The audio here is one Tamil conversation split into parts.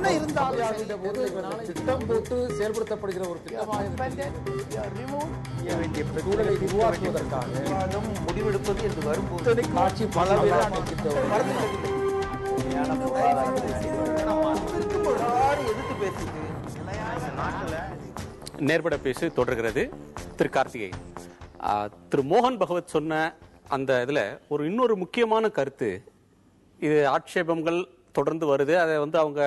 என்ன இருந்தாலும் திட்டம் போட்டு செயல்படுத்தப்படுகிற ஒரு சூழலை உருவாக்குவதற்காக முடிவெடுப்பது என்று வரும்போது ஆட்சி பல எதிர்த்து பேசுது நாட்டுல. நேர்பட பேசு தொடர்கிறது. திரு கார்த்திகை, திரு மோகன் பகவத் சொன்ன அந்த இதுல இன்னொரு முக்கியமான கருத்து, இது ஆட்சேபங்கள் தொடர்ந்து வருது, அதை அவங்க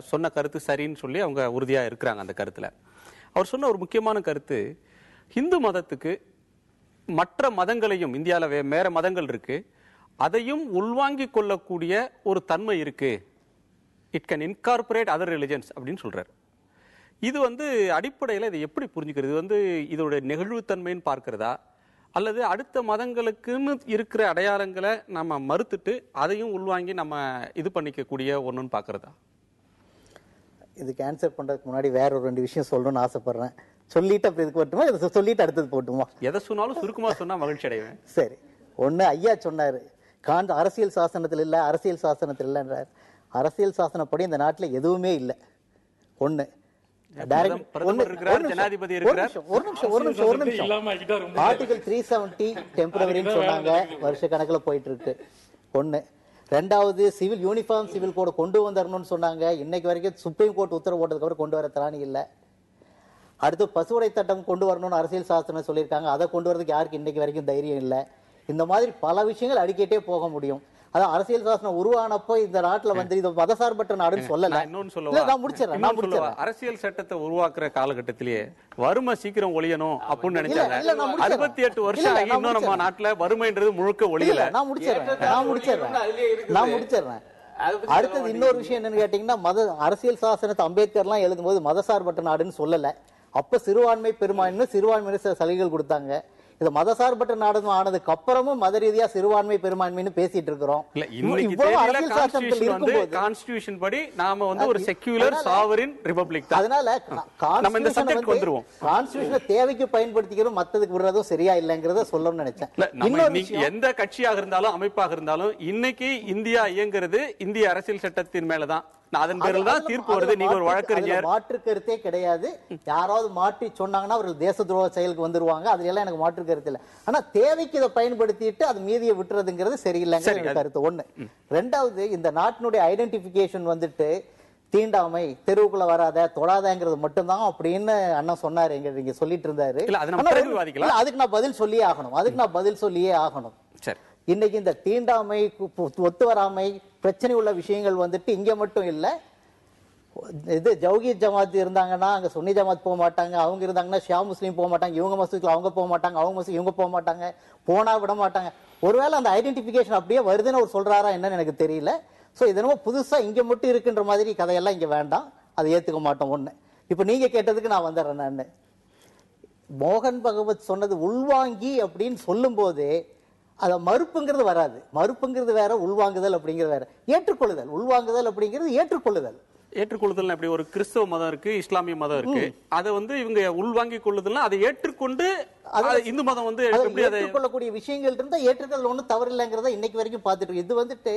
சொன்ன கருத்து சரின்னு சொல்லி அவங்க உறுதியா இருக்கிறாங்க அந்த கருத்துல. அவர் சொன்ன ஒரு முக்கியமான கருத்து, இந்து மதத்துக்கு மற்ற மதங்களையும், இந்தியாவில் வேற மதங்கள் இருக்கு, அதையும் உள்வாங்கிக் கொள்ளக்கூடிய ஒரு தன்மை இருக்கு, it can incorporate other religions அப்படின்னு சொல்றாரு. இது அடிப்படையில் இதை எப்படி புரிஞ்சுக்கிறது? இதோட நெகிழ்வுத்தன்மைன்னு பார்க்கிறதா, அல்லது அடுத்த மதங்களுக்குன்னு இருக்கிற அடையாளங்களை நம்ம மறுத்துட்டு அதையும் உள்வாங்கி நம்ம இது பண்ணிக்கக்கூடிய ஒன்றுன்னு பார்க்கறதா? இதுக்கு ஆன்சர் பண்றதுக்கு முன்னாடி வேற ஒரு 2 விஷயம் சொல்லணும்னு ஆசைப்படுறேன். சொல்லிட்டு அப்படி இதுக்கு போட்டுமா, இதை சொல்லிட்டு அடுத்தது போட்டுமா? எதை சொன்னாலும் சுருக்கமா சொன்னா மகிழ்ச்சி அடைவேன். சரி, ஒண்ணு ஐயா சொன்னாரு, அரசியல் சாசனத்தில் இல்ல, அரசியல் சாசனத்தில் இல்லைன்றார். அரசியல் சாசனப்படி இந்த நாட்டில் எதுவுமே இல்லை. ஒண்ணு ஜனாதிபதி இருக்கிறார். ஆர்டிகல் 370 டெம்பரவரின்னு சொன்னாங்க, வருஷ கணக்குல போயிட்டு இருக்கு. ஒண்ணு. ரெண்டாவது, சிவில் யூனிஃபார்ம் சிவில் கோட் கொண்டு வந்துடணும்னு சொன்னாங்க, இன்னைக்கு வரைக்கும் சுப்ரீம் கோர்ட் உத்தரவு போட்டதுக்கு அப்புறம் கொண்டு வர திராணி இல்லை. அடுத்து பசுவடை சட்டம் கொண்டு வரணும்னு அரசியல் சாசனம் சொல்லியிருக்காங்க, அதை கொண்டு வரதுக்கு யாருக்கு இன்னைக்கு வரைக்கும் தைரியம் இல்லை. இந்த மாதிரி பல விஷயங்கள் அடிக்கிட்டே போக முடியும். அதான் அரசியல் சாசனம் உருவானப்போ இந்த நாட்டுல இது மதசார்பற்ற நாடுன்னு சொல்லல. இன்னொன்னு சொல்லுவா, நான் முடிச்சிடறேன். அரசியல் சட்டத்தை உருவாக்குற காலகட்டத்திலேயே வறுமை சீக்கிரம் ஒழியணும் அப்படின்னு நினைச்சாங்க. 68 வருஷம் ஆகி இன்னும் நம்ம நாட்டுல வறுமைன்றது முழுக்க ஒழியல. நான் முடிச்சிடறேன். அடுத்தது இன்னொரு விஷயம் என்னன்னு கேட்டீங்கன்னா, அரசியல் சாசனத்தை அம்பேத்கர் எல்லாம் எழுதும்போது மதசார்பற்ற நாடுன்னு சொல்லல. அப்ப சிறுபான்மை பெரும்பான்மை சிறுபான்மையினர் சில சலுகைகள் கொடுத்தாங்க. இது மதசார்பற்ற நாடு ஆனதுக்கு அப்புறமும் மத ரீதியா சிறுபான்மை பெரும்பான்மைன்னு பேசிட்டு இருக்கிறோம். கான்ஸ்டிடியூஷன் படி நாம ஒரு செக்யூலர் சாவரின் ரிபப்ளிக் தான். அதனால நம்ம இந்த சப்ஜெக்ட் வந்துருவோம். கான்ஸ்டிடியூஷனை தேவைக்கு பயன்படுத்திக்கிறோம், மத்ததுக்கு விடுறதும் சரியா இல்லைங்கிறத சொல்லணும்னு நினைச்சேன். எந்த கட்சியாக இருந்தாலும் அமைப்பாக இருந்தாலும் இன்னைக்கு இந்தியா இயங்குறது இந்திய அரசியல் சட்டத்தின் மேலதான். அதன் பேரில் தான் தீர்ப்பு வருது. நீங்க ஒரு வழக்கறிஞர், மாற்று கருத்தே கிடையாது. யாராவது மாற்றி சொன்னாங்கன்னா அவர்கள் தேச துரோக செயலுக்கு வந்துருவாங்க, அதுல எல்லாம் எனக்கு மாற்று கருத்து இல்லை. ஆனா தேவைக்கு இதை பயன்படுத்திட்டு அது மீதியை விட்டுறதுங்கிறது சரியில்லைங்கிற கருத்து ஒண்ணு. ரெண்டாவது, இந்த நாட்டினுடைய ஐடென்டிபிகேஷன் தீண்டாமை, தெருவுக்குள்ள வராத தொடாதங்கிறது மட்டும்தான் அப்படின்னு அண்ணன் சொன்னாரு, நீங்க சொல்லிட்டு இருந்தாரு. அதுக்கு நான் பதில் சொல்லியே ஆகணும். இன்னைக்கு இந்த தீண்டாமை, ஒத்து வராமை, பிரச்சனை உள்ள விஷயங்கள் இங்க மட்டும் இல்ல. இது ஜவுகி ஜமாத் இருந்தாங்கன்னா அங்க சுன்னி ஜமாத் போக மாட்டாங்க, அவங்க இருந்தாங்கன்னா ஷியா முஸ்லீம் போக மாட்டாங்க, இவங்க மசூதிக்குள்ள அவங்க போக மாட்டாங்க, அவங்க மசூதி இவங்க போக மாட்டாங்க, போனா விட மாட்டாங்க. ஒருவேளை அந்த ஐடென்டிபிகேஷன் அப்படியே வருதுன்னு அவர் சொல்றாரா என்னன்னு எனக்கு தெரியல. சோ இதனமோ புதுசா இங்க மட்டும் இருக்குன்ற மாதிரி கதையெல்லாம் இங்க வேண்டாம், அதை ஏத்துக்க மாட்டோம். ஒண்ணு. இப்ப நீங்க கேட்டதுக்கு நான் வந்துடுறேன். நான் மோகன் பகவத் சொன்னது உள்வாங்கி அப்படின்னு சொல்லும் போதே அத மறுப்புங்கிறது வராது. மறுப்புங்கிறது வேற, உள்வாங்குதல் அப்படிங்கிறது வேற. ஏற்றுக்கொள்ளுதல், உள்வாங்குதல் அப்படிங்கிறது ஏற்றுக்கொள்ளுதல். ஏற்றுக்கொள்ளுதல் அப்படி ஒரு கிறிஸ்தவ மதம் இருக்கு, இஸ்லாமிய மதம் இருக்கு, அதை இவங்க உள்வாங்கி கொள்ளுதல், அதை ஏற்றுக்கொண்டு இந்து மதம் ஏற்றுக்கொள்ளக்கூடிய விஷயங்கள் இருந்தா ஏற்றுக்கொள்ள ஒன்றும் தவறு இல்லைங்கிறத இன்னைக்கு வரைக்கும் பார்த்துட்டு இருக்கு. இது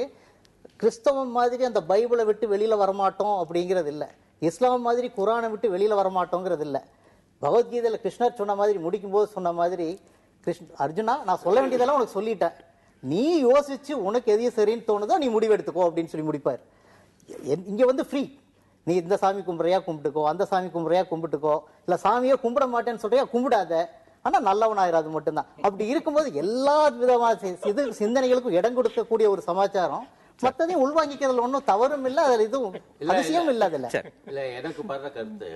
கிறிஸ்தவம் மாதிரி அந்த பைபிளை விட்டு வெளியில வரமாட்டோம் அப்படிங்கிறது இல்ல, இஸ்லாம் மாதிரி குரானை விட்டு வெளியில வரமாட்டோங்கிறது இல்ல. பகவத்கீதையில கிருஷ்ணர் சொன்ன மாதிரி, முடிக்கும் போது சொன்ன மாதிரி, அர்ஜுனா நான் சொல்ல வேண்டியதெல்லாம் உனக்கு சொல்லிட்டேன், நீ யோசிச்சு உனக்கு எதையும் சரின்னு தோணுதோ நீ முடிவெடுத்துக்கோ அப்படின்னு சொல்லி முடிப்பார். இங்க ஃப்ரீ, நீ இந்த சாமி கும்பிட்றியா கும்பிட்டுக்கோ, அந்த சாமி கும்பிட்றியா கும்பிட்டுக்கோ, இல்ல சாமியே கும்பிட மாட்டேன்னு சொல்றியா கும்பிடாத, ஆனா நல்லவனாயிராது மட்டும்தான். அப்படி இருக்கும்போது எல்லா விதமான சிந்தனைகளுக்கும் இடம் கொடுக்கக்கூடிய ஒரு சமாச்சாரம், மத்ததையும் உள்வாங்கிக்கிறதுல ஒன்றும் தவறும் இல்லை, அதுல இதுவும் அவசியம் இல்லை. அதுல இல்ல எனக்கு படுற கருத்து,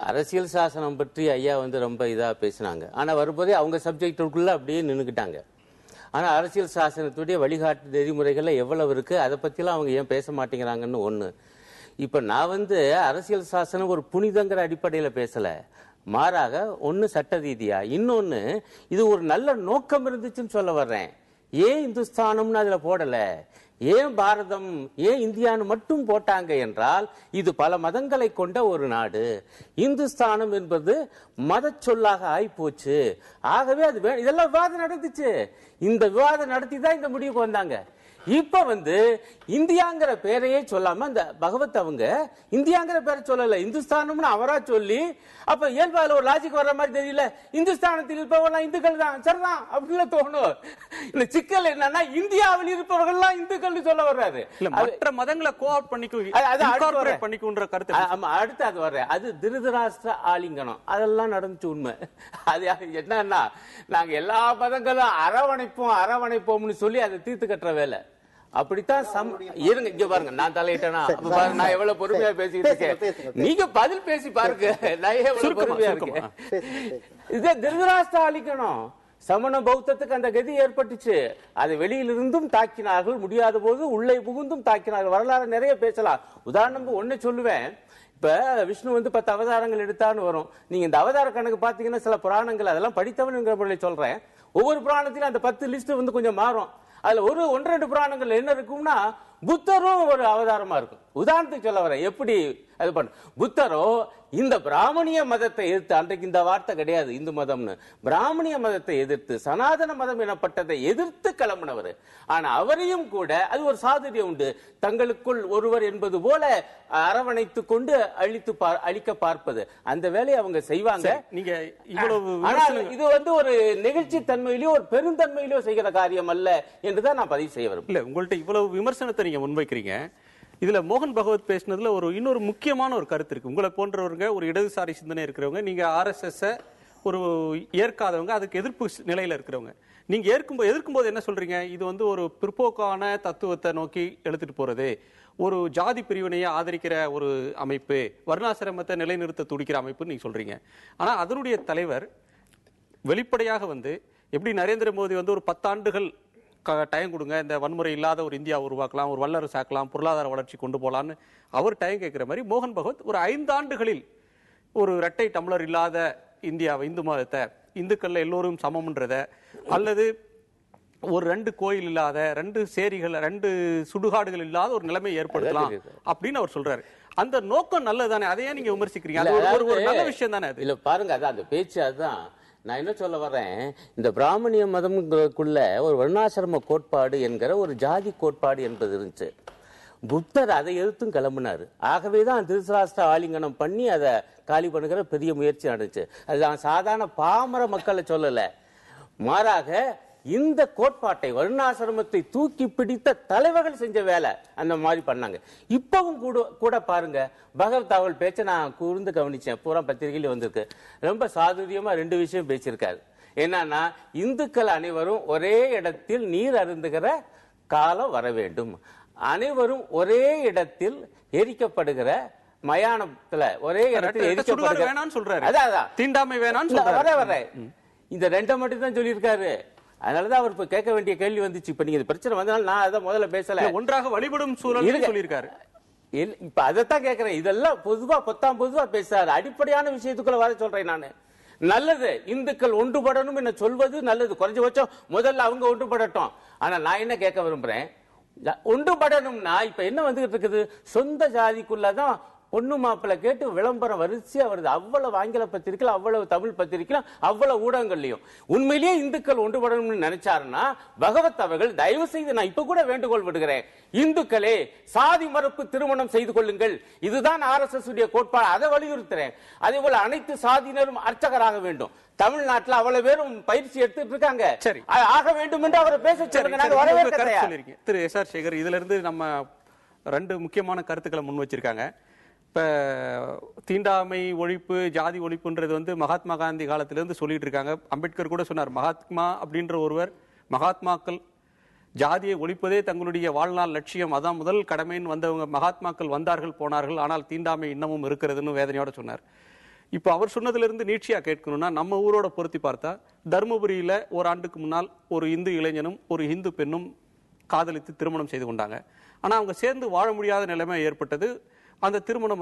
அரசியல் சாசனம் பற்றி ஐயா ரொம்ப இதா பேசினாங்க, ஆனா வரும்போதே அவங்க சப்ஜெக்டுக்குள்ள அப்படியே நின்றுக்கிட்டாங்க. ஆனா அரசியல் சாசனத்துடைய வழிகாட்டு நெறிமுறைகள்ல எவ்வளவு இருக்கு, அதை பத்திலாம் அவங்க ஏன் பேச மாட்டேங்கிறாங்கன்னு ஒண்ணு. இப்ப நான் அரசியல் சாசனம் ஒரு புனிதங்கிற அடிப்படையில பேசல, மாறாக ஒன்னு சட்ட ரீதியா, இன்னொன்னு இது ஒரு நல்ல நோக்கம் இருந்துச்சுன்னு சொல்ல வர்றேன். ஏன் இந்துஸ்தானம்னு அதுல போடல, ஏன் பாரதம், ஏன் இந்தியான்னு மட்டும் போட்டாங்க என்றால், இது பல மதங்களை கொண்ட ஒரு நாடு. இந்துஸ்தானம் என்பது மத சொல்லாக ஆயிப்போச்சு. ஆகவே அது இதெல்லாம் விவாதம் நடந்துச்சு. இந்த விவாதம் நடத்தி தான் இந்த முடிவுக்கு வந்தாங்க. இப்ப இந்தியாங்கிற பேரையே சொல்லாம அந்த பகவத் அவங்க இந்தியாங்கிற பேரை சொல்லல, இந்துஸ்தானம்னு அவரா சொல்லி, அப்ப இயல்பால ஒரு லாஜிக் வர்ற மாதிரி தெரியல. இந்துஸ்தானத்தில் இருப்பவர்கள் இந்துக்கள் தான், சரிதான் அப்படின்னு தோணும். இந்த சிக்கல் என்னன்னா இந்தியாவில் இருப்பவர்கள் எல்லாம் இந்துக்கள் சொல்ல வர்றாரு. மற்ற மதங்களை கோஆப்ட் பண்ணிக்குன்ற கருத்து. அடுத்து அது வர்ற அது திருதராஷ்டிர ஆலிங்கனம் அதெல்லாம் நடந்துச்சு உண்மை. அது என்னன்னா நாங்க எல்லா மதங்களும் அரவணைப்போம்னு சொல்லி அதை தீர்த்து கட்டுற வேலை. அப்படித்தான் இருங்க, இங்க பாருங்க, நான் தலையிட்டேனா? நான் எவ்வளவு பொறுமையா பேசிட்டு இருக்கேன், நீங்க பதில் பேசி பாருங்க. நான் எவ்வளவு பொறுமையா இருக்கேன். இதே திருதராஷ்டிர ஆலிங்கனம் சமண பௌத்தத்துக்கு அந்த கதி ஏற்பட்டுச்சு. அதை வெளியிலிருந்தும் தாக்கினார்கள், முடியாத போது உள்ளே புகுந்தும் தாக்கினார்கள். வரலாறு நிறைய பேசலாம். உதாரணம் ஒண்ணு சொல்லுவேன். இப்ப விஷ்ணு 10 அவதாரங்கள் எடுத்தான்னு வரும். நீங்க இந்த அவதார கணக்கு பாத்தீங்கன்னா சில புராணங்கள் அதெல்லாம் படித்தவனுங்கிற முறையில் சொல்றேன். ஒவ்வொரு புராணத்திலும் அந்த 10 லிஸ்ட் கொஞ்சம் மாறும். அதுல 1-2 புராணங்கள் என்ன இருக்கும்னா புத்தரும் ஒரு அவதாரமா இருக்கும். உதாரணத்துக்கு சொல்ல வரேன், எப்படி அது பண்ண புத்தரோ இந்த பிராமணிய மதத்தை எதிர்த்து, அன்றைக்கு இந்த வார்த்தை கிடையாது இந்து மதம்னு, பிராமணிய மதத்தை எதிர்த்து சனாதன மதம் எனப்பட்டதை எதிர்த்து கிளம்பினவர். ஆனா அவரையும் கூட அது ஒரு சாதுரியம் உண்டு, தங்களுக்குள் ஒருவர் என்பது போல அரவணைத்து கொண்டு அழிக்க பார்ப்பது, அந்த வேலையை அவங்க செய்வாங்க. நீங்க இவ்வளவு இது ஒரு நிகழ்ச்சி தன்மையிலோ ஒரு பெருந்தன்மையிலோ செய்கிற காரியம் அல்ல என்றுதான் நான் பதிவு செய்ய வரும். இல்ல, உங்கள்ட்ட இவ்வளவு விமர்சனத்தை நீங்க முன்வைக்கிறீங்க. இதுல மோகன் பகவத் பேசினதுல இன்னொரு முக்கியமான ஒரு கருத்து இருக்கு. உங்களை போன்றவங்க ஒரு இடதுசாரி சிந்தனை இருக்கிறவங்க, நீங்க RSS ஒரு ஏற்காதவங்க, அதுக்கு எதிர்ப்பு நிலையில இருக்கிறவங்க, நீங்க எதிர்க்கும் போது என்ன சொல்றீங்க? இது ஒரு பிற்போக்கான தத்துவத்தை நோக்கி எடுத்துட்டு போறது, ஒரு ஜாதி பிரிவினையை ஆதரிக்கிற ஒரு அமைப்பு, வர்ணாசிரமத்தை நிலைநிறுத்த துடிக்கிற அமைப்புன்னு நீங்க சொல்றீங்க. ஆனா அதனுடைய தலைவர் வெளிப்படையாக எப்படி நரேந்திர மோடி ஒரு 10 ஆண்டுகள் டைம் கொடுங்க, இந்த வன்முறை இல்லாத ஒரு இந்தியா உருவாக்கலாம், ஒரு வல்லரசு ஆக்கலாம், பொருளாதார வளர்ச்சி கொண்டு போலான்னு அவர் டைம் கேட்கிற மாதிரி மோகன் பகவத் ஒரு 5 ஆண்டுகளில் ஒரு இரட்டை டம்ளர் இல்லாத இந்தியாவை, இந்து மதத்தை, இந்துக்கள்ல எல்லோரும் சமம்ன்றத, அல்லது ஒரு 2 கோயில் இல்லாத, 2 சேரிகள், 2 சுடுகாடுகள் இல்லாத ஒரு நிலைமை ஏற்படுத்தலாம் அப்படின்னு அவர் சொல்றாரு. அந்த நோக்கம் நல்லதானே, அதையே நீங்க விமர்சிக்கிறீங்க? அது ஒரு நல்ல விஷயம் தானே? அது இல்ல பாருங்க, அதான் அந்த பேச்சு. அதுதான் நான் என்ன சொல்ல வர்றேன், இந்த பிராமணிய மதம்குள்ள ஒரு வர்ணாசிரம கோட்பாடு என்கிற ஒரு ஜாதி கோட்பாடு என்பது இருந்துச்சு. புத்தர் அதை எதிர்த்தும் கிளம்பினாரு. ஆகவேதான் திருதராஷ்டிர ஆலிங்கனம் பண்ணி அதை காலி பண்ணுகிற பெரிய முயற்சி நடந்துச்சு. அதுதான் சாதாரண பாமர மக்களை சொல்லல, மாறாக இந்த கோட்பாட்டை வர்ணாசிரமத்தை தூக்கி பிடித்த தலைவர்கள் செஞ்ச வேலை அந்த மாதிரி பண்ணாங்க. இப்பவும் கூட பாருங்க, பகவத் அவள் பேச்ச நான் கூர்ந்து கவனிச்சேன், பூரா பத்திரிகையில வந்திருக்கு. ரொம்ப சாதுரியமா 2 விஷயம் பேசியிருக்காரு. என்னன்னா, இந்துக்கள் அனைவரும் ஒரே இடத்தில் நீர் அருந்துகிற காலம் வர வேண்டும், அனைவரும் ஒரே இடத்தில் எரிக்கப்படுகிற மயானத்துல ஒரே இடத்தில் எரிக்கப்படுகிற, அதான் தீண்டாமை வேணாம்னு வர இந்த 2 மட்டும் தான் சொல்லியிருக்காரு. அதனாலதான் அவர் கேட்க வேண்டிய கேள்வி வந்துச்சு. இப்ப நீங்க பிரச்சனை வந்தனால நான் அதை முதல்ல பேசல, ஒன்றாக வழிபடும் சூழல் சொல்லியிருக்காரு. இப்ப அதைத்தான் கேட்கிறேன். இதெல்லாம் பொதுவா பேசுறாரு. அடிப்படையான விஷயத்துக்குள்ள வர சொல்றேன் நானு. நல்லது, இந்துக்கள் ஒன்றுபடணும் என்ன சொல்வது நல்லது, குறைஞ்சபட்சம் முதல்ல அவங்க ஒன்றுபடட்டும். ஆனா நான் என்ன கேட்க விரும்புறேன், ஒன்றுபடணும்னா இப்ப என்ன வந்துகிட்டு இருக்குது, சொந்த ஜாதிக்குள்ளதான் பொண்ணு மாப்பிள்ள கேட்டு விளம்பரம் வரிசையா வருது. அவ்வளவு ஆங்கில பத்திரிகைகள், அவ்வளவு தமிழ் பத்திரிகைகள், அவ்வளவு ஊடகங்கள்லயும். உண்மையிலேயே இந்துக்கள் ஒன்றுபடணும்னு நினைச்சாருன்னா பகவத் அவர்கள் தயவு செய்து, நான் இப்ப கூட வேண்டுகோள் விடுகிறேன், இந்துக்களே சாதி மறுப்பு திருமணம் செய்து கொள்ளுங்கள், இதுதான் RSS உடைய கோட்பாடு, அதை வலியுறுத்துறேன். அதே போல அனைத்து சாதியினரும் அர்ச்சகராக வேண்டும். தமிழ்நாட்டில் அவ்வளவு பேரும் பயிற்சி எடுத்துட்டு இருக்காங்க, சரி ஆக வேண்டும் என்று அவரை பேச சொல்லுங்க. திரு SR சேகர், இதுல இருந்து நம்ம 2 முக்கியமான கருத்துக்களை முன் வச்சிருக்காங்க. இப்ப தீண்டாமை ஒழிப்பு, ஜாதி ஒழிப்புன்றது மகாத்மா காந்தி காலத்திலிருந்து சொல்லிட்டு இருக்காங்க. அம்பேத்கர் கூட சொன்னார், மகாத்மா அப்படின்ற ஒருவர், மகாத்மாக்கள் ஜாதியை ஒழிப்பதே தங்களுடைய வாழ்நாள் லட்சியம், அதான் முதல் கடமைன்னு வந்தவங்க மகாத்மாக்கள் வந்தார்கள் போனார்கள், ஆனால் தீண்டாமை இன்னமும் இருக்கிறதுன்னு வேதனையோட சொன்னார். இப்போ அவர் சொன்னதிலிருந்து நீட்சியா கேட்கணும்னா, நம்ம ஊரோட பொருத்தி பார்த்தா தருமபுரியில ஓராண்டுக்கு முன்னால் ஒரு இந்து இளைஞனும் ஒரு இந்து பெண்ணும் காதலித்து திருமணம் செய்து கொண்டாங்க. ஆனா அவங்க சேர்ந்து வாழ முடியாத நிலைமை ஏற்பட்டது. அந்த திருமணம்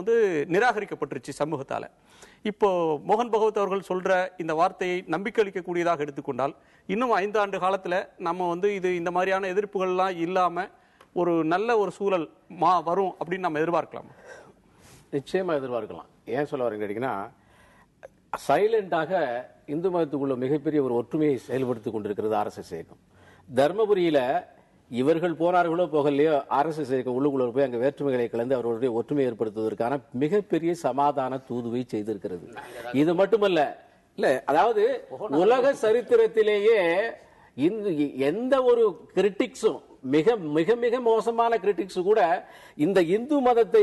நிராகரிக்கப்பட்டுருச்சு சமூகத்தால. இப்போ மோகன் பகவத் அவர்கள் சொல்ற இந்த வார்த்தையை நம்பிக்கை அளிக்கக்கூடியதாக எடுத்துக்கொண்டால், இன்னும் 5 ஆண்டு காலத்துல நம்ம இது இந்த மாதிரியான எதிர்ப்புகள்லாம் இல்லாம ஒரு நல்ல ஒரு சூழல் வரும் அப்படின்னு நம்ம எதிர்பார்க்கலாம். நிச்சயமா எதிர்பார்க்கலாம். ஏன் சொல்ல வரேன்னு கேட்டீங்கன்னா, சைலண்டாக இந்து மதத்துக்குள்ள மிகப்பெரிய ஒரு ஒற்றுமையை செயல்படுத்திக் கொண்டிருக்கிறது RSS இயக்கம். தர்மபுரியில இவர்கள் போனார்களோ போகலையோ RSS உள்ளுக்குள்ள போய் அங்க வேற்றுமைகளை கலந்து அவர்களுடைய ஒற்றுமை ஏற்படுத்துவதற்கான மிகப்பெரிய சமாதான தூதுவை செய்திருக்கிறது. இது மட்டுமல்ல, இல்ல அதாவது உலக சரித்திரத்திலேயே எந்த ஒரு கிரிட்டிக்ஸும் மிக மிக மிக மோசமான கிரிட்டிக்ஸ் கூட இந்த இந்து மதத்தை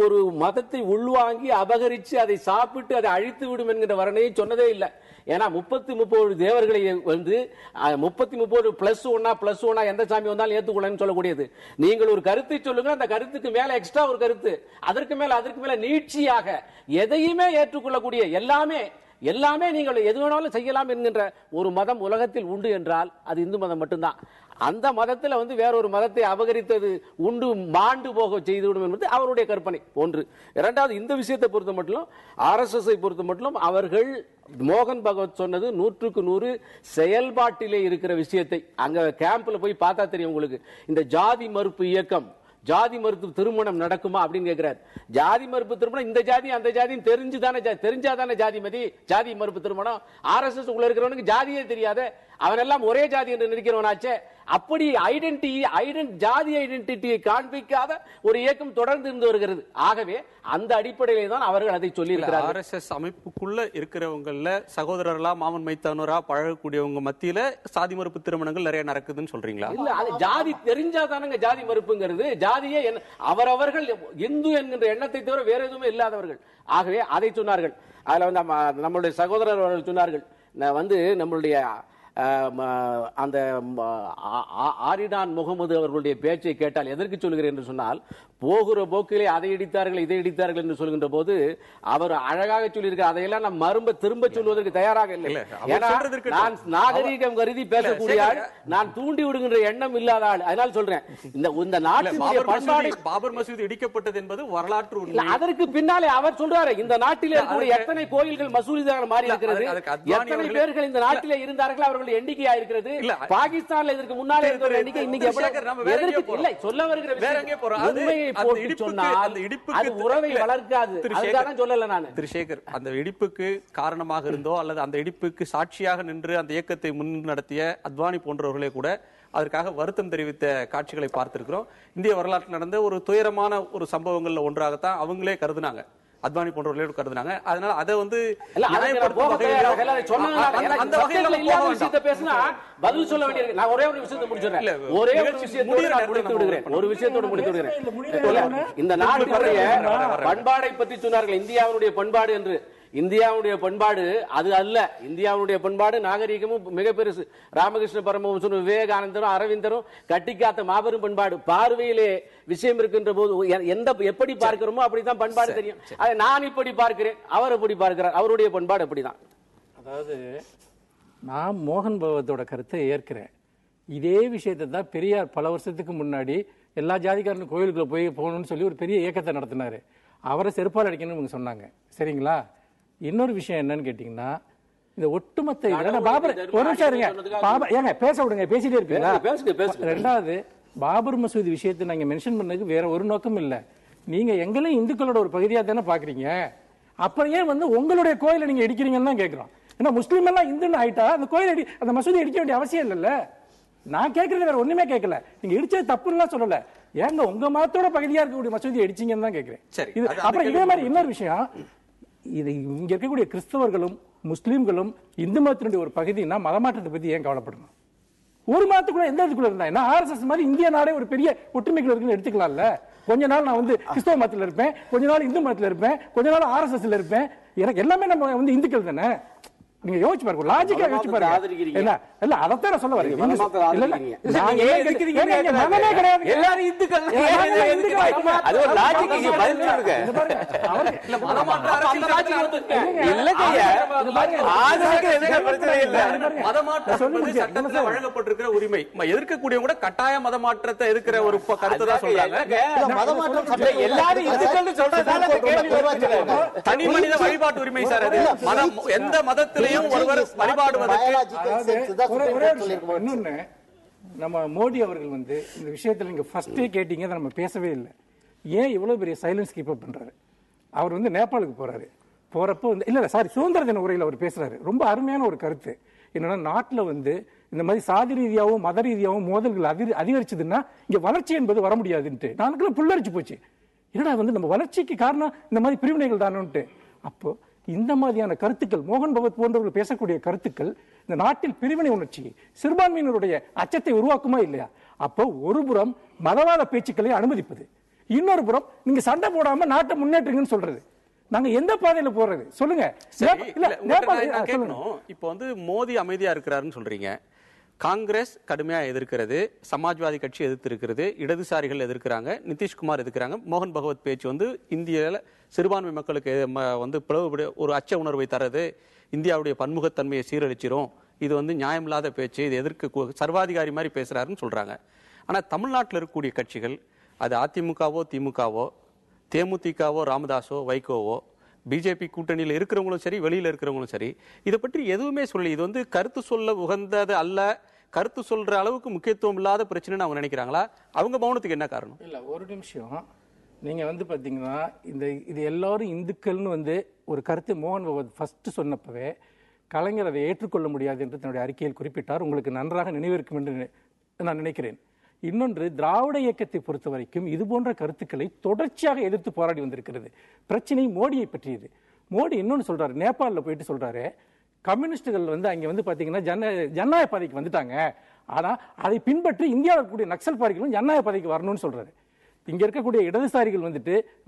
ஒரு மதத்தை உள்வாங்கி அபகரிச்சு அதை சாப்பிட்டு அதை அழித்து விடும் என்கிற வர்ணனையை சொன்னதே இல்லை. ஏன்னா 30 தேவர்களை 30 +1 எந்த சாமி வந்தாலும் ஏத்துக்கொள்ளன்னு சொல்லக்கூடியது. நீங்கள் ஒரு கருத்தை சொல்லுங்க, அந்த கருத்துக்கு மேல எக்ஸ்ட்ரா ஒரு கருத்து, அதற்கு மேல நீட்சியாக எதையுமே ஏற்றுக்கொள்ளக்கூடிய எல்லாமே நீங்கள் எது வேணாலும் செய்யலாம் என்கின்ற ஒரு மதம் உலகத்தில் உண்டு என்றால் அது இந்து மதம் மட்டும்தான். அந்த மதத்தில் வேறொரு மதத்தை அபகரித்தது உண்டு மாண்டு போக செய்துவிடும் என்பது அவருடைய கற்பனை ஒன்று. இரண்டாவது, இந்த விஷயத்தை பொறுத்த மட்டும் RSS பொறுத்த மட்டும் அவர்கள் மோகன் பகவத் சொன்னது 100க்கு 100 செயல்பாட்டிலே இருக்கிற விஷயத்தை அங்க கேம்ப்ல போய் பார்த்தா தெரியும் உங்களுக்கு. இந்த ஜாதி மறுப்பு இயக்கம், ஜாதி மறுப்பு திருமணம் நடக்குமா அப்படின்னு கேட்கிறார். ஜாதி மறுப்பு திருமணம் இந்த ஜாதி அந்த ஜாதியும் தெரிஞ்சாதானே ஜாதி மறுப்பு திருமணம். RSS உள்ள இருக்கிறவனுக்கு ஜாதியே தெரியாத, அவனெல்லாம் ஒரே ஜாதி என்று நினைக்கிறவனாச்சே. அப்படி ஜாதி ஐடென்டிட்டியை காண்பிக்காத ஒரு இயக்கம் தொடர்ந்து இருந்து வருகிறது. ஆகவே அந்த அடிப்படையிலே தான் அவர்கள் அதை சொல்லி இருக்கிறார்கள். RSS அமைப்புக்குள்ள இருக்கிறவங்கள சகோதரர்களா மாமன் மைத்தானரா பழகக்கூடியவங்க மத்தியில சாதி மறுப்பு திருமணங்கள் நிறைய நடக்குதுன்னு சொல்றீங்களா? இல்ல, அது ஜாதி தெரிஞ்சாதானுங்க ஜாதி மறுப்புங்கிறது. ஜாதியே அவரவர்கள் இந்து என்கின்ற எண்ணத்தை தவிர வேற எதுவுமே இல்லாதவர்கள். ஆகவே அதை சொன்னார்கள். அதுல நம்மளுடைய சகோதரர் அவர்கள் சொன்னார்கள், நம்மளுடைய அந்த ஆரிடான் முகமது அவர்களுடைய பேச்சை கேட்டால் எதற்கு சொல்கிறேன் என்று சொன்னால், போகிற போக்கிலே அதை இடித்தார்கள் இதை இடித்தார்கள் என்று சொல்கின்ற போது அவர் அழகாக சொல்லியிருக்கார். அதையெல்லாம் நான் திரும்ப சொல்வதற்கு தயாராக இல்லை. நான் நாகரீகம் கருதி பேசக்கூடிய ஆள், நான் தூண்டி விடுகின்ற எண்ணம் இல்லாத ஆள். அதனால சொல்றேன், இந்த நாட்டினுடைய பண்பாடு பாபர் மசூதி இடிக்கப்பட்டது என்பது வரலாற்று உண்மை. அதற்கு பின்னாலே அவர் சொல்றாரு, இந்த நாட்டிலே இருக்கக்கூடிய எத்தனை கோயில்கள் மசூதியாக மாறி இருக்கிறது, எத்தனை பேர்கள் இந்த நாட்டிலே இருந்தார்கள், அவர்கள் எண்ணிக்கையா இருக்கிறது. பாகிஸ்தான்ல இதற்கு முன்னாலே இருந்த எண்ணிக்கை இன்னைக்கு இல்லை சொல்ல வருகிற உண்மையை போட்டு சொன்னால் அது உறவை வளர்க்காது. அதுதான் சொல்லல நான். திரு சேகர், அந்த இடிப்புக்கு காரணமாக இருந்தோ அல்லது அந்த இடிப்புக்கு சாட்சியாக நின்று அந்த இயக்கத்தை முன் நடத்திய அத்வானி போன்றவர்களே கூட அதற்காக வருத்தம் தெரிவித்த காட்சிகளை பார்த்திருக்கிறோம். இந்திய வரலாற்றில் நடந்த ஒரு துயரமான ஒரு சம்பவங்கள்ல ஒன்றாகத்தான் அவங்களே கருதுனாங்க, அத்வானி போன்றவர்களோடு கருதுனாங்க. அதனால அதை பதில் சொல்ல வேண்டியது. நான் ஒரே ஒரு விஷயத்தை முடிச்சிடுறேன். ஒரே ஒரு விஷயத்தோடு முடித்து விடுகிறேன். இந்த நாட்டுடைய பண்பாடை பற்றி சொன்னார்கள், இந்தியாவுடைய பண்பாடு என்று. இந்தியாவுடைய பண்பாடு அது அல்ல. இந்தியாவுடைய பண்பாடு நாகரீகமும் மிக பெருசு. ராமகிருஷ்ண பரமஹம்சரும் விவேகானந்தரும் அரவிந்தரும் கட்டிக்காத்த மாபெரும் பண்பாடு. பார்வையிலே விஷயம் இருக்கின்ற போது எப்படி பார்க்கிறோமோ அப்படித்தான் பண்பாடு தெரியும். அதை நான் இப்படி பார்க்கிறேன், அவர் எப்படி பார்க்கிறார், அவருடைய பண்பாடு அப்படிதான். அதாவது நான் மோகன் பகவத்தோட கருத்தை ஏற்கிறேன். இதே விஷயத்தை தான் பெரியார் பல வருஷத்துக்கு முன்னாடி எல்லா ஜாதிக்காரனும் கோயிலுக்குள்ள போகணும்னு சொல்லி ஒரு பெரிய இயக்கத்தை நடத்தினாரு. அவரை செருப்பால் அடிக்கணும்னு சொன்னாங்க. சரிங்களா? இன்னொரு விஷயம் என்னன்னு கேட்டீங்கன்னா, இந்த ஒட்டுமொத்த பாபர் ஒரு நிமிஷம் இருங்க, ஏங்க பேச விடுங்க, பேசிட்டே இருக்கீங்களா? ரெண்டாவது, பாபர் மசூதி விஷயத்தை நாங்க மென்ஷன் பண்ணதுக்கு வேற ஒரு நோக்கம் இல்ல. நீங்க எங்களையும் இந்துக்களோட ஒரு பகுதியா தானே பாக்குறீங்க. அப்புறம் ஏன் உங்களுடைய கோயிலை நீங்க இடிக்கிறீங்கன்னு தான் கேட்கிறோம். ஏன்னா முஸ்லீம் எல்லாம் இந்துன்னு ஆயிட்டா அந்த கோயில் அந்த மசூதி இடிக்க வேண்டிய அவசியம் இல்லைல்ல. நான் கேட்கறது வேற ஒண்ணுமே கேட்கல. நீங்க இடிச்சது தப்புன்னு சொல்லல. ஏங்க உங்க மதத்தோட பகுதியா இருக்கக்கூடிய மசூதி அடிச்சீங்கன்னு தான் கேட்கிறேன். அப்புறம் இதே மாதிரி இன்னொரு விஷயம், இது இங்க இருக்கக்கூடிய கிறிஸ்தவர்களும் முஸ்லீம்களும் இந்து மதத்தினுடைய ஒரு பகுதினா மதமாற்றத்தை பத்தி ஏன் கவலைப்படணும்? ஒரு மதத்துக்குள்ள எந்த இடத்துக்குள்ள இருந்தா என்ன? RSS மாதிரி இந்திய நாடே ஒரு பெரிய ஒற்றுமைக்குள்ள இருக்குன்னு எடுத்துக்கலாம்ல. கொஞ்ச நாள் நான் கிறிஸ்தவ மதத்துல இருப்பேன், கொஞ்ச நாள் இந்து மதத்துல இருப்பேன், கொஞ்ச நாள் RSSல இருப்பேன். எனக்கு எல்லாமே நம்ம இந்துக்கள் தானே. நீங்க யோசிச்சு பாருங்க, லாஜிக்கா யோசிச்சு பாருங்க. இல்ல இல்ல அதத்தான் சொல்ல வரேன். மதமே கிடையாது, எல்லாரும் இந்துக்கள். வழங்கப்பட்டிருக்கிற உரிமை எதிர்க்கக்கூடிய கூட கட்டாய மதமாற்றத்தை எதிர்க்கிற ஒரு கருத்து தான் சொல்றாங்க. தனி மனித வழிபாட்டு உரிமை சார், அது மதம் எந்த மதத்திலே நம்ம மோடி அவர்கள் இந்த விஷயத்துல நீங்க ஃபர்ஸ்டே கேட்டீங்க, நம்ம பேசவே இல்லை. ஏன் இவ்வளவு பெரிய சைலன்ஸ் கீப் அப் பண்றாரு? அவர் நேபாளுக்கு போறாரு. போறப்போ இல்ல சாரி சுதந்திர தின உரையில் அவர் பேசுறாரு. ரொம்ப அருமையான ஒரு கருத்து என்னன்னா, நாட்டில் இந்த மாதிரி சாதி ரீதியாகவும் மத ரீதியாகவும் மோதல்கள் அதிகரிச்சதுன்னா இங்க வளர்ச்சி என்பது வர முடியாதுன்ட்டு நானுக்கு புல்லரிச்சு போச்சு. என்னடா நம்ம வளர்ச்சிக்கு காரணம் இந்த மாதிரி பிரிவினைகள் தானோன்ட்டு. அப்போ இந்த மாதிரியான கருத்துக்கள் மோகன் பகவத் போன்றவர்கள் பேசக்கூடிய கருத்துக்கள் இந்த நாட்டில் பிரிவினை உணர்ச்சி சிறுபான்மையினருடைய அச்சத்தை உருவாக்குமா இல்லையா? அப்போ ஒரு புறம் மதவாத பேச்சுக்களை அனுமதிப்பது, இன்னொரு புறம் நீங்க சண்டை போடாம நாட்டை முன்னேற்றுங்கன்னு சொல்றது. நாங்க எந்த பாதையில போறது சொல்லுங்க. இப்போ மோடி அமைதியா இருக்கிறாருன்னு சொல்றீங்க, காங்கிரஸ் கடுமையா எதிர்க்கிறது, சமாஜ்வாதி கட்சி எதிர்த்து இருக்கிறது, இடதுசாரிகள் எதிர்க்கிறாங்க, நிதிஷ்குமார் எதிர்க்கிறாங்க. மோகன் பகவத் பேச்சு இந்தியாவில் சிறுபான்மை மக்களுக்கு பிளவு ஒரு அச்ச உணர்வை தரது, இந்தியாவுடைய பன்முகத்தன்மையை சீரழிச்சிரும், இது நியாயமில்லாத பேச்சு, இது எதிர்க்க சர்வாதிகாரி மாதிரி பேசுறாருன்னு சொல்றாங்க. ஆனா தமிழ்நாட்டில் இருக்கக்கூடிய கட்சிகள், அது அதிமுகவோ திமுகவோ தேமுதிகவோ ராமதாஸோ வைகோவோ பிஜேபி கூட்டணியில் இருக்கிறவங்களும் சரி வெளியில இருக்கிறவங்களும் சரி இதை பற்றி எதுவுமே சொல்லி இது கருத்து சொல்ல உகந்தது அல்ல, கருத்து சொல்ற அளவுக்கு முக்கியத்துவம் இல்லாத பிரச்சனைன்னு அவங்க நினைக்கிறாங்களா? அவங்க மௌனத்துக்கு என்ன காரணம்? இல்ல ஒரு நிமிஷம், நீங்க பாத்தீங்கன்னா இது எல்லாரும் இந்துக்கள்னு ஒரு கருத்து மோகன் பகவத் ஃபர்ஸ்ட் சொன்னப்பவே கலைஞர் அதை ஏற்றுக்கொள்ள முடியாது என்று தன்னுடைய அறிக்கையில் குறிப்பிட்டார். உங்களுக்கு நன்றாக நினைவிருக்கும் என்று நான் நினைக்கிறேன். இன்னொன்று, திராவிட இயக்கத்தை பொறுத்த வரைக்கும் இது போன்ற கருத்துக்களை தொடர்ச்சியாக எதிர்த்து போராடி வந்திருக்கிறது. பிரச்சனை மோடியை பற்றியது. மோடி இன்னொன்று சொல்றாரு, நேபாளில் போயிட்டு சொல்றாரு, கம்யூனிஸ்டுகள் அங்க பாத்தீங்கன்னா ஜனநாயக பாதைக்கு வந்துட்டாங்க, ஆனா அதை பின்பற்றி இந்தியாவில் இருக்கக்கூடிய நக்சல்வாதிகளும் ஜனநாயக பாதைக்கு வரணும்னு சொல்றாரு. இங்க இருக்கக்கூடிய இடதுசாரிகள்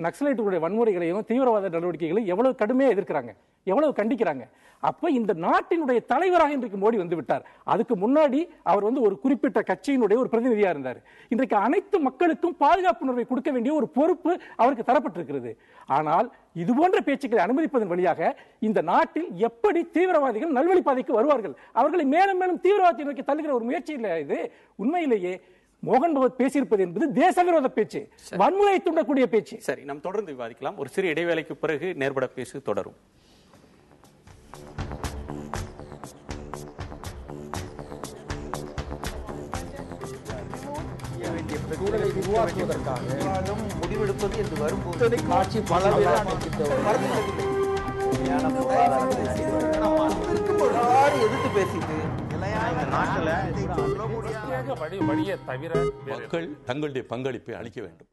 நக்சலைட்டுடைய வன்முறைகளையும் தீவிரவாத நடவடிக்கைகளையும் எவ்வளவு கடுமையா எதிர்க்கிறாங்க, எவ்வளவு கண்டிக்கிறாங்க. அப்ப இந்த நாட்டினுடைய தலைவராக இன்றைக்கு மோடி விட்டார். அதுக்கு முன்னாடி அவர் ஒரு குறிப்பிட்ட கட்சியினுடைய ஒரு பிரதிநிதியா இருந்தார். இன்றைக்கு அனைத்து மக்களுக்கும் பாதுகாப்பு உணர்வை கொடுக்க வேண்டிய ஒரு பொறுப்பு அவருக்கு தரப்பட்டிருக்கிறது. ஆனால் இது போன்ற பேச்சுக்களை அனுமதிப்பதன் வழியாக இந்த நாட்டில் எப்படி தீவிரவாதிகள் நல்வழி பாதைக்கு வருவார்கள், அவர்களை மேலும் மேலும் தீவிரவாதத்தை நோக்கி தள்ளுகிற ஒரு முயற்சி இல்லை இது. உண்மையிலேயே மோகன் பகவத் பேசியிருப்பது என்பது தேச விரோத பேச்சு, வன்முறையை தூண்டக்கூடிய பேச்சு. சரி, நாம் தொடர்ந்து விவாதிக்கலாம். ஒரு சிறிய இடைவேளைக்கு பிறகு நேர்பட பேசு தொடரும். சூழலை உருவாக்குவதற்காக முடிவெடுப்பது என்று வரும்போது ஆட்சி பலவிதமாக எதிர்த்து பேசிட்டு மக்கள் தங்களுடைய பங்களிப்பை அளிக்க வேண்டும்.